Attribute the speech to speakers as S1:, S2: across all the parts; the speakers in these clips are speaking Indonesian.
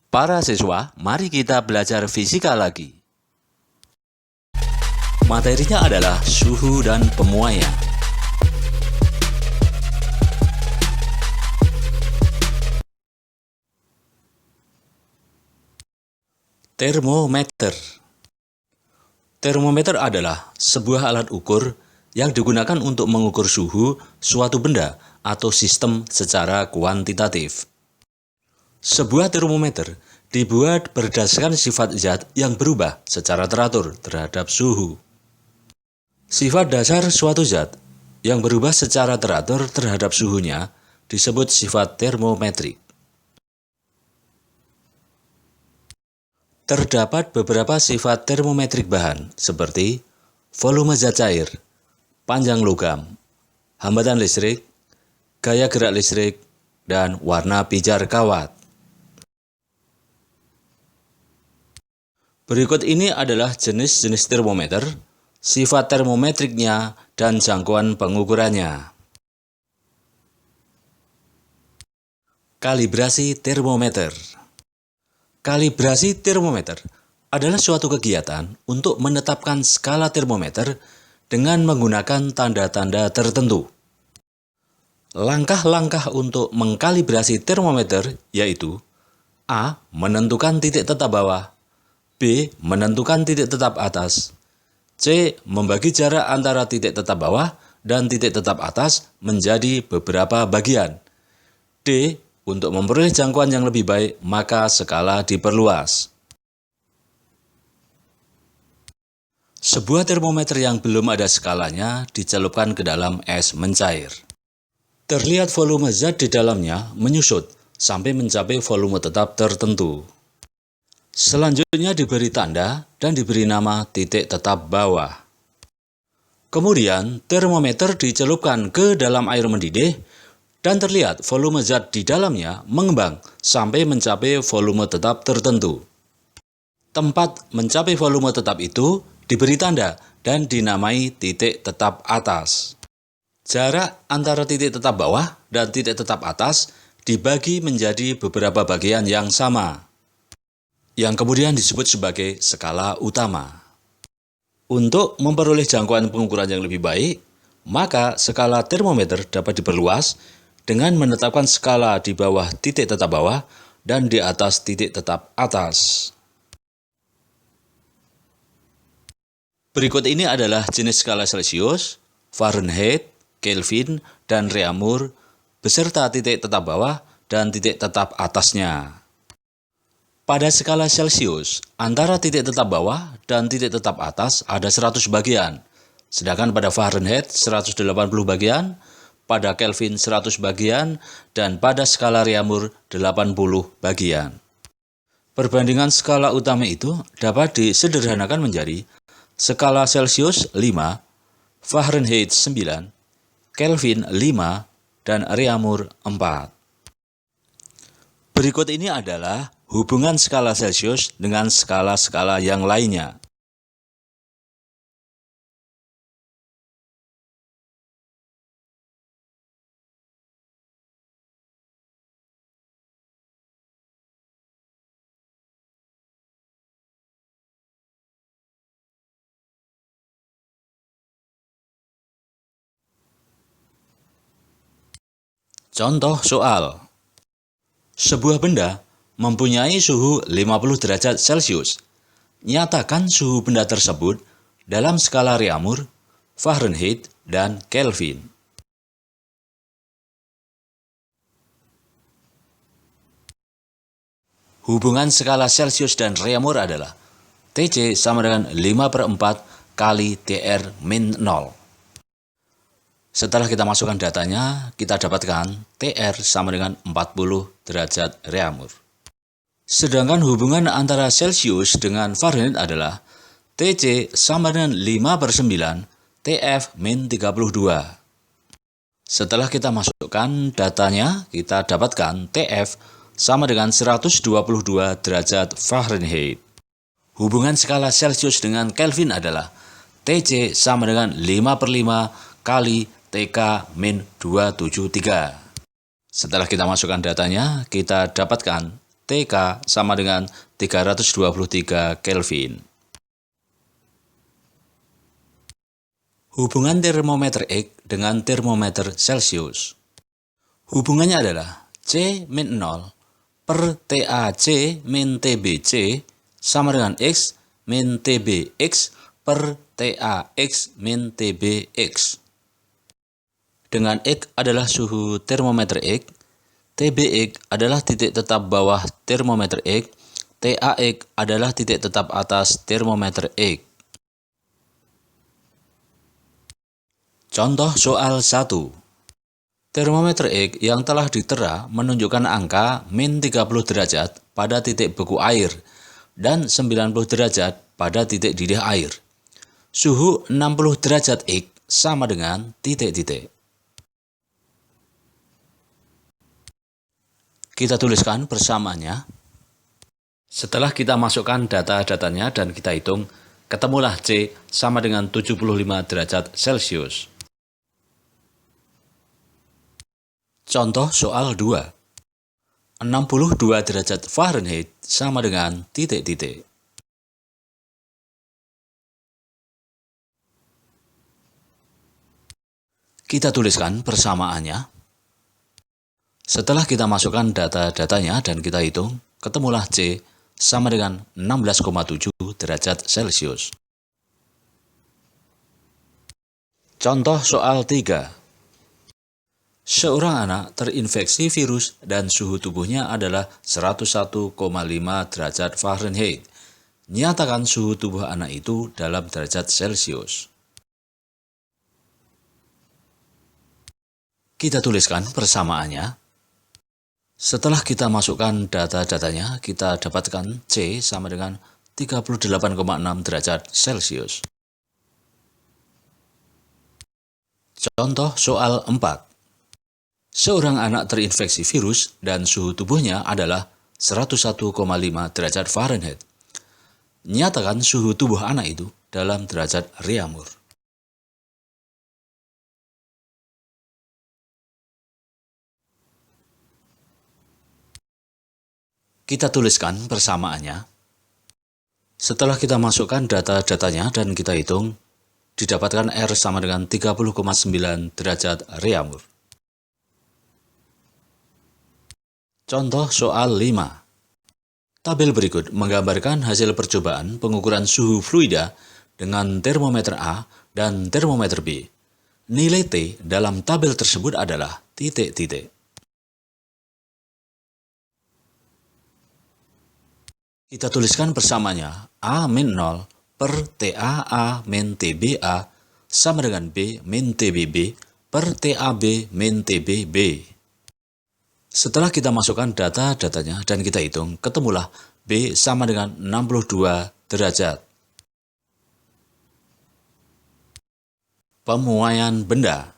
S1: Para siswa, mari kita belajar fisika lagi. Materinya adalah suhu dan pemuaian. Termometer. Termometer adalah sebuah alat ukur yang digunakan untuk mengukur suhu suatu benda atau sistem secara kuantitatif. Sebuah termometer dibuat berdasarkan sifat zat yang berubah secara teratur terhadap suhu. Sifat dasar suatu zat yang berubah secara teratur terhadap suhunya disebut sifat termometrik. Terdapat beberapa sifat termometrik bahan seperti volume zat cair, panjang logam, hambatan listrik, gaya gerak listrik, dan warna pijar kawat. Berikut ini adalah jenis-jenis termometer, sifat termometriknya, dan jangkauan pengukurannya. Kalibrasi termometer. Kalibrasi termometer adalah suatu kegiatan untuk menetapkan skala termometer dengan menggunakan tanda-tanda tertentu. Langkah-langkah untuk mengkalibrasi termometer yaitu A. Menentukan titik tetap bawah, B. Menentukan titik tetap atas, C. Membagi jarak antara titik tetap bawah dan titik tetap atas menjadi beberapa bagian, D. Untuk memperoleh jangkauan yang lebih baik, maka skala diperluas. Sebuah termometer yang belum ada skalanya dicelupkan ke dalam es mencair. Terlihat volume zat di dalamnya menyusut sampai mencapai volume tetap tertentu. Selanjutnya diberi tanda dan diberi nama titik tetap bawah. Kemudian termometer dicelupkan ke dalam air mendidih dan terlihat volume zat di dalamnya mengembang sampai mencapai volume tetap tertentu. Tempat mencapai volume tetap itu diberi tanda dan dinamai titik tetap atas. Jarak antara titik tetap bawah dan titik tetap atas dibagi menjadi beberapa bagian yang sama, yang kemudian disebut sebagai skala utama. Untuk memperoleh jangkauan pengukuran yang lebih baik, maka skala termometer dapat diperluas dengan menetapkan skala di bawah titik tetap bawah dan di atas titik tetap atas. Berikut ini adalah jenis skala Celsius, Fahrenheit, Kelvin, dan Reaumur beserta titik tetap bawah dan titik tetap atasnya. Pada skala Celsius, antara titik tetap bawah dan titik tetap atas ada 100 bagian, sedangkan pada Fahrenheit 180 bagian, pada Kelvin 100 bagian, dan pada skala Reaumur 80 bagian. Perbandingan skala utama itu dapat disederhanakan menjadi skala Celsius 5, Fahrenheit 9, Kelvin 5, dan Reaumur 4. Berikut ini adalah hubungan skala Celsius dengan skala-skala yang lainnya. Contoh soal. Sebuah benda mempunyai suhu 50 derajat Celcius. Nyatakan suhu benda tersebut dalam skala Reaumur, Fahrenheit, dan Kelvin. Hubungan skala Celsius dan Reaumur adalah TC sama dengan 5/4 kali TR min 0. Setelah kita masukkan datanya, kita dapatkan TR sama dengan 40 derajat Reaumur. Sedangkan hubungan antara Celsius dengan Fahrenheit adalah TC sama dengan 5/9 TF min 32. Setelah kita masukkan datanya, kita dapatkan TF sama dengan 122 derajat Fahrenheit. Hubungan skala Celsius dengan Kelvin adalah TC sama dengan 5/5 kali TK min 273. Setelah kita masukkan datanya, kita dapatkan TK sama dengan 323 Kelvin. Hubungan termometer X dengan termometer Celcius. Hubungannya adalah C-0 per TAC min TBC sama dengan X min TBX per TAX min TBX. Dengan X adalah suhu termometer X, TBX adalah titik tetap bawah termometer X, TAX adalah titik tetap atas termometer X. Contoh soal 1. Termometer X yang telah ditera menunjukkan angka min 30 derajat pada titik beku air dan 90 derajat pada titik didih air. Suhu 60 derajat X sama dengan titik-titik. Kita tuliskan persamaannya. Setelah kita masukkan data-datanya dan kita hitung, ketemulah C sama dengan 75 derajat Celcius. Contoh soal 2. 62 derajat Fahrenheit sama dengan titik-titik. Kita tuliskan persamaannya. Setelah kita masukkan data-datanya dan kita hitung, ketemulah C sama dengan 16,7 derajat Celcius. Contoh soal 3. Seorang anak terinfeksi virus dan suhu tubuhnya adalah 101,5 derajat Fahrenheit. Nyatakan suhu tubuh anak itu dalam derajat Celcius. Kita tuliskan persamaannya. Setelah kita masukkan data-datanya, kita dapatkan C sama dengan 38,6 derajat Celcius. Contoh soal 4. Seorang anak terinfeksi virus dan suhu tubuhnya adalah 101,5 derajat Fahrenheit. Nyatakan suhu tubuh anak itu dalam derajat Reaumur. Kita tuliskan persamaannya. Setelah kita masukkan data-datanya dan kita hitung, didapatkan R sama dengan 30,9 derajat Reaumur. Contoh soal 5. Tabel berikut menggambarkan hasil percobaan pengukuran suhu fluida dengan termometer A dan termometer B. Nilai T dalam tabel tersebut adalah titik-titik. Kita tuliskan bersamanya A-0 per TAA min TBA sama dengan B min TBB per TAB min TBB. Setelah kita masukkan data-datanya dan kita hitung, ketemulah B sama dengan 62 derajat. Pemuaian benda.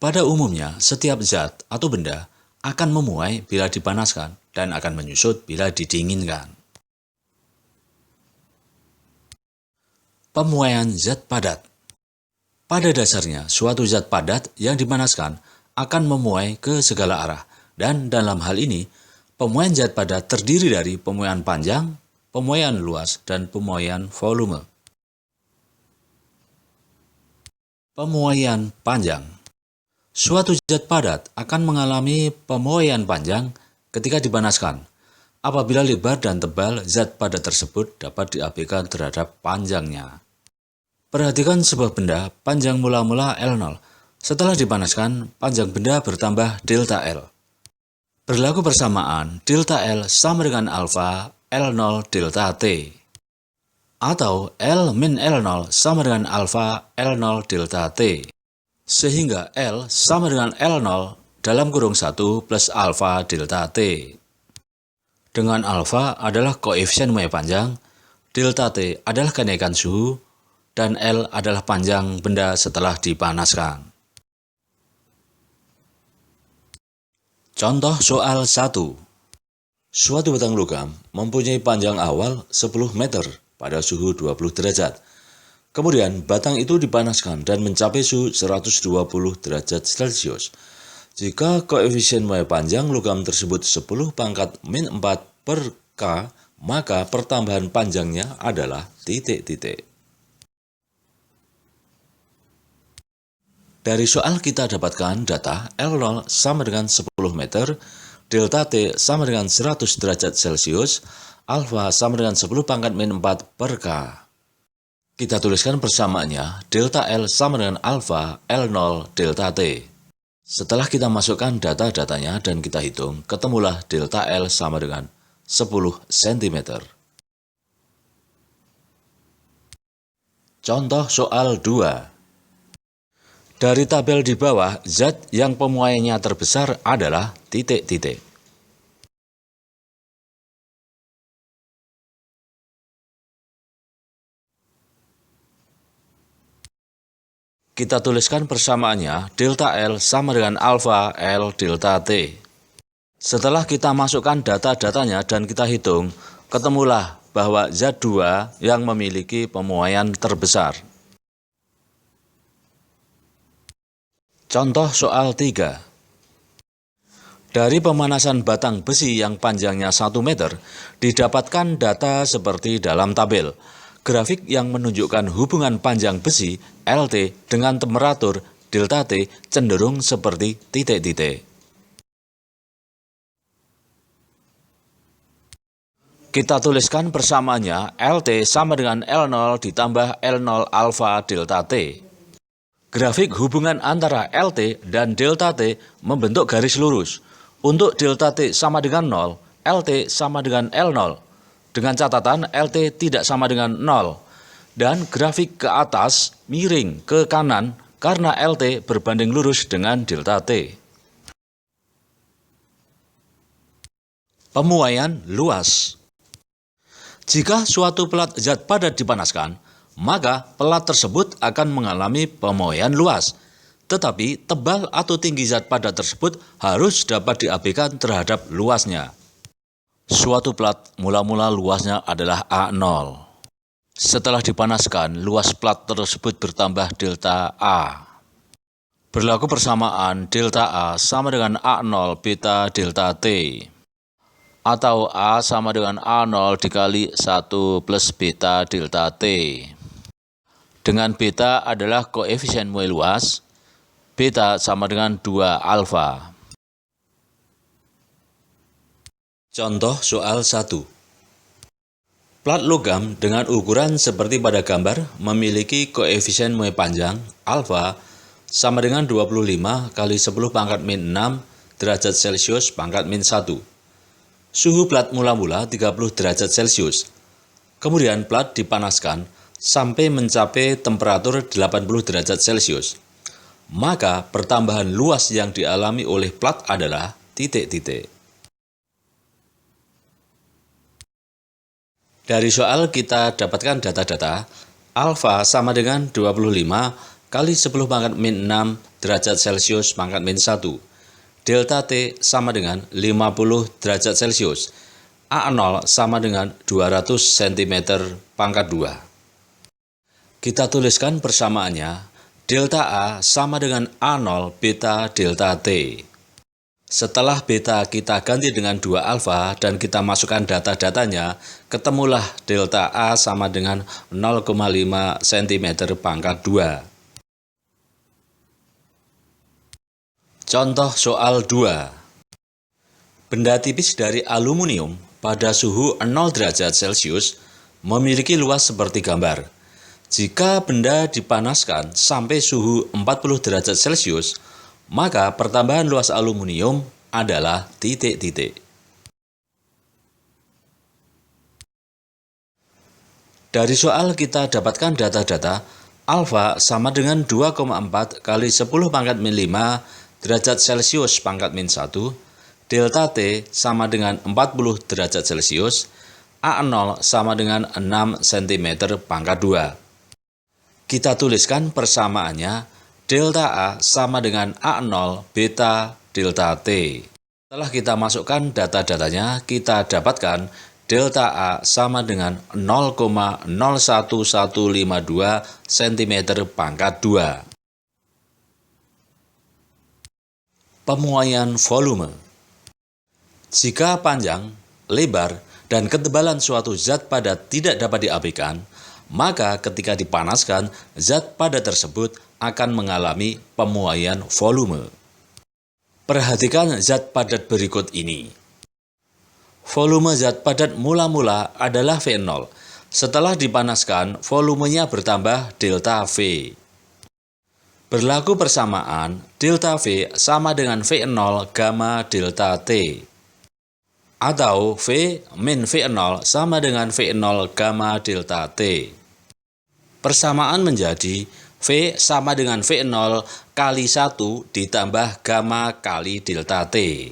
S1: Pada umumnya, setiap zat atau benda akan memuai bila dipanaskan dan akan menyusut bila didinginkan. Pemuaian zat padat. Pada dasarnya, suatu zat padat yang dipanaskan akan memuai ke segala arah. Dan dalam hal ini, pemuaian zat padat terdiri dari pemuaian panjang, pemuaian luas, dan pemuaian volume. Pemuaian panjang. Suatu zat padat akan mengalami pemuaian panjang ketika dipanaskan. Apabila lebar dan tebal zat padat tersebut dapat diabaikan terhadap panjangnya. Perhatikan sebuah benda panjang mula-mula L0. Setelah dipanaskan, panjang benda bertambah delta L. Berlaku persamaan delta L sama dengan alfa L0 delta T. Atau L min L0 sama dengan alfa L0 delta T. Sehingga L sama dengan L0 dalam kurung 1 plus alfa delta T. Dengan alfa adalah koefisien muai panjang, delta T adalah kenaikan suhu, dan L adalah panjang benda setelah dipanaskan. Contoh soal 1. Suatu batang logam mempunyai panjang awal 10 meter pada suhu 20 derajat. Kemudian batang itu dipanaskan dan mencapai suhu 120 derajat Celcius. Jika koefisien Y panjang logam tersebut 10 pangkat min 4 per K, maka pertambahan panjangnya adalah titik-titik. Dari soal kita dapatkan data L0 sama dengan 10 meter, delta T sama dengan 100 derajat Celcius, alfa sama dengan 10 pangkat min 4 per K. Kita tuliskan persamaannya, delta L sama dengan alfa L0 delta T. Setelah kita masukkan data-datanya dan kita hitung, ketemulah delta L sama dengan 10 cm. Contoh soal 2. Dari tabel di bawah, zat yang pemuaiannya terbesar adalah titik-titik. Kita tuliskan persamaannya, delta L sama dengan alfa L delta T. Setelah kita masukkan data-datanya dan kita hitung, ketemulah bahwa zat 2 yang memiliki pemuaian terbesar. Contoh soal 3. Dari pemanasan batang besi yang panjangnya 1 meter, didapatkan data seperti dalam tabel. Grafik yang menunjukkan hubungan panjang besi LT dengan temperatur delta T cenderung seperti titik-titik. Kita tuliskan persamaannya, LT sama dengan L0 ditambah L0 alfa delta T. Grafik hubungan antara LT dan delta T membentuk garis lurus. Untuk delta T sama dengan 0, LT sama dengan L0. Dengan catatan LT tidak sama dengan 0. Dan grafik ke atas miring ke kanan karena LT berbanding lurus dengan delta T. Pemuaian luas. Jika suatu pelat zat padat dipanaskan, maka pelat tersebut akan mengalami pemuaian luas. Tetapi tebal atau tinggi zat padat tersebut harus dapat diabaikan terhadap luasnya. Suatu pelat mula-mula luasnya adalah A0. Setelah dipanaskan, luas pelat tersebut bertambah delta A. Berlaku persamaan delta A sama dengan A0 beta delta T. Atau A sama dengan A0 dikali 1 plus beta delta T. Dengan beta adalah koefisien Y luas, beta sama dengan 2 alfa. Contoh soal 1. Plat logam dengan ukuran seperti pada gambar memiliki koefisien Y panjang alfa sama dengan 25 kali 10 pangkat min 6 derajat Celcius pangkat min 1. Suhu plat mula-mula 30 derajat Celcius. Kemudian plat dipanaskan sampai mencapai temperatur 80 derajat Celcius. Maka pertambahan luas yang dialami oleh plat adalah titik-titik. Dari soal kita dapatkan data-data, alfa sama dengan 25 kali 10 pangkat min 6 derajat Celcius pangkat min 1. Delta T sama dengan 50 derajat Celcius. A0 sama dengan 200 cm pangkat 2. Kita tuliskan persamaannya, delta A sama dengan A0 beta delta T. Setelah beta kita ganti dengan 2 alfa dan kita masukkan data-datanya, ketemulah delta A sama dengan 0,5 cm pangkat 2. Contoh soal 2. Benda tipis dari aluminium pada suhu 0 derajat Celcius memiliki luas seperti gambar. Jika benda dipanaskan sampai suhu 40 derajat Celcius, maka pertambahan luas aluminium adalah titik-titik. Dari soal kita dapatkan data-data alfa sama dengan 2,4 kali 10 pangkat min 5 derajat Celcius pangkat min 1, delta T sama dengan 40 derajat Celcius, A0 sama dengan 6 cm pangkat 2. Kita tuliskan persamaannya, delta A sama dengan A0 beta delta T. Setelah kita masukkan data-datanya, kita dapatkan delta A sama dengan 0,01152 cm pangkat 2. Pemuaian volume. Jika panjang, lebar, dan ketebalan suatu zat padat tidak dapat diabaikan, maka ketika dipanaskan, zat padat tersebut akan mengalami pemuaian volume. Perhatikan zat padat berikut ini. Volume zat padat mula-mula adalah V0. Setelah dipanaskan, volumenya bertambah delta V. Berlaku persamaan, delta V sama dengan V0 gamma delta T. Atau V min V0 sama dengan V0 gamma delta T. Persamaan menjadi V sama dengan V0 kali 1 ditambah gamma kali delta T.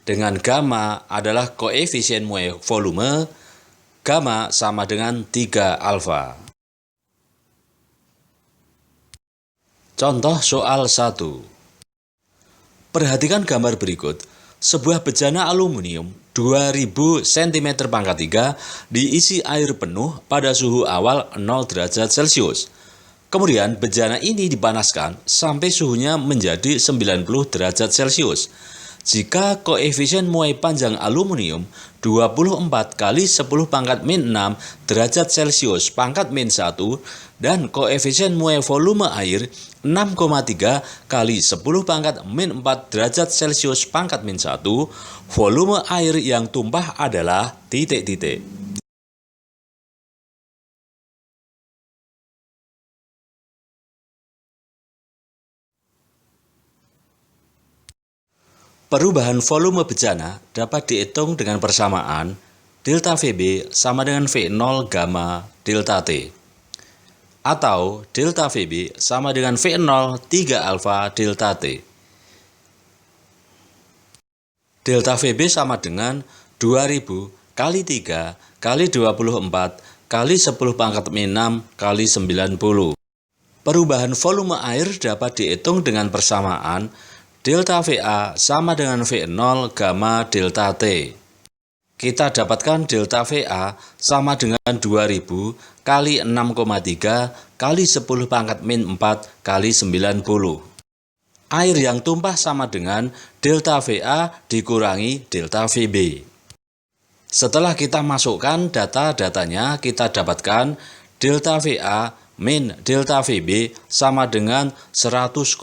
S1: Dengan gamma adalah koefisien muai volume, gamma sama dengan 3 alfa. Contoh soal 1. Perhatikan gambar berikut. Sebuah bejana aluminium 2000 cm⁻³ diisi air penuh pada suhu awal 0 derajat Celcius. Kemudian bejana ini dipanaskan sampai suhunya menjadi 90 derajat Celcius. Jika koefisien muai panjang aluminium 24 kali 10⁻⁻⁶ derajat Celcius pangkat min 1 dan koefisien muai volume air 6,3 kali 10⁻⁴ derajat Celcius pangkat min 1, volume air yang tumpah adalah titik-titik. Perubahan volume bejana dapat dihitung dengan persamaan delta VB sama dengan V0 gamma delta T. Atau delta VB sama dengan V0 3 alfa delta T. Delta VB sama dengan 2000 kali 3 kali 24 kali 10⁻⁶ kali 90. Perubahan volume air dapat dihitung dengan persamaan delta VA sama dengan V0 gamma delta T. Kita dapatkan delta VA sama dengan 2000 kali 6,3 kali 10⁻⁴ kali 90. Air yang tumpah sama dengan delta VA dikurangi delta VB. Setelah kita masukkan data-datanya, kita dapatkan delta VA min delta VB sama dengan 100,44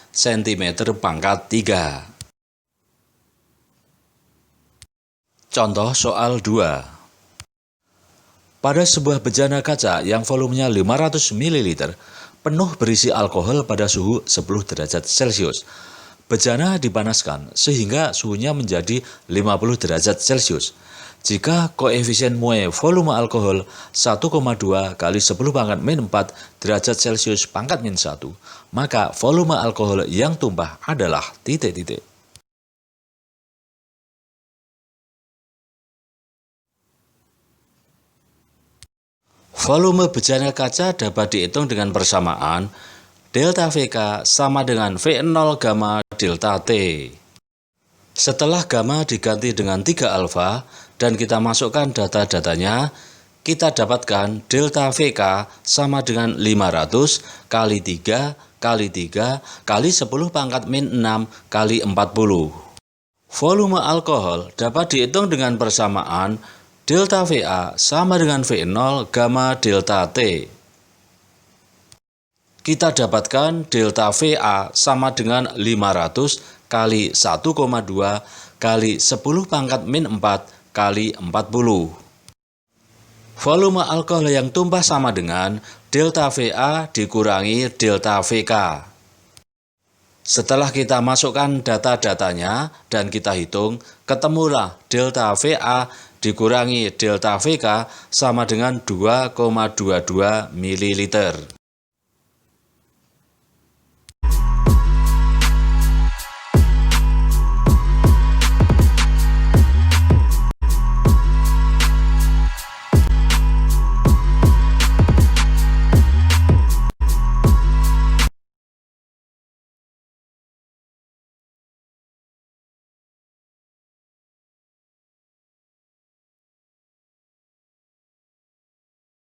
S1: cm⁻³. Contoh soal 2. Pada sebuah bejana kaca yang volumenya 500 ml, penuh berisi alkohol pada suhu 10 derajat Celcius. Bejana dipanaskan sehingga suhunya menjadi 50 derajat Celcius. Jika koefisien muai volume alkohol 1,2 kali 10⁻⁴ derajat Celcius pangkat min 1, maka volume alkohol yang tumpah adalah titik-titik. Volume bejana kaca dapat dihitung dengan persamaan delta VK sama dengan V0 gamma delta T. Setelah gamma diganti dengan 3 alfa dan kita masukkan data-datanya, kita dapatkan delta VK sama dengan 500 kali 3 kali 3 kali 10⁻⁶ kali 40. Volume alkohol dapat dihitung dengan persamaan delta VA sama dengan V0 gamma delta T. Kita dapatkan delta VA sama dengan 500 kali 1,2 kali 10⁻⁴ kali 40. Volume alkohol yang tumpah sama dengan delta VA dikurangi delta VK. Setelah kita masukkan data-datanya dan kita hitung, ketemulah delta VA dikurangi delta VK sama dengan 2,22 ml.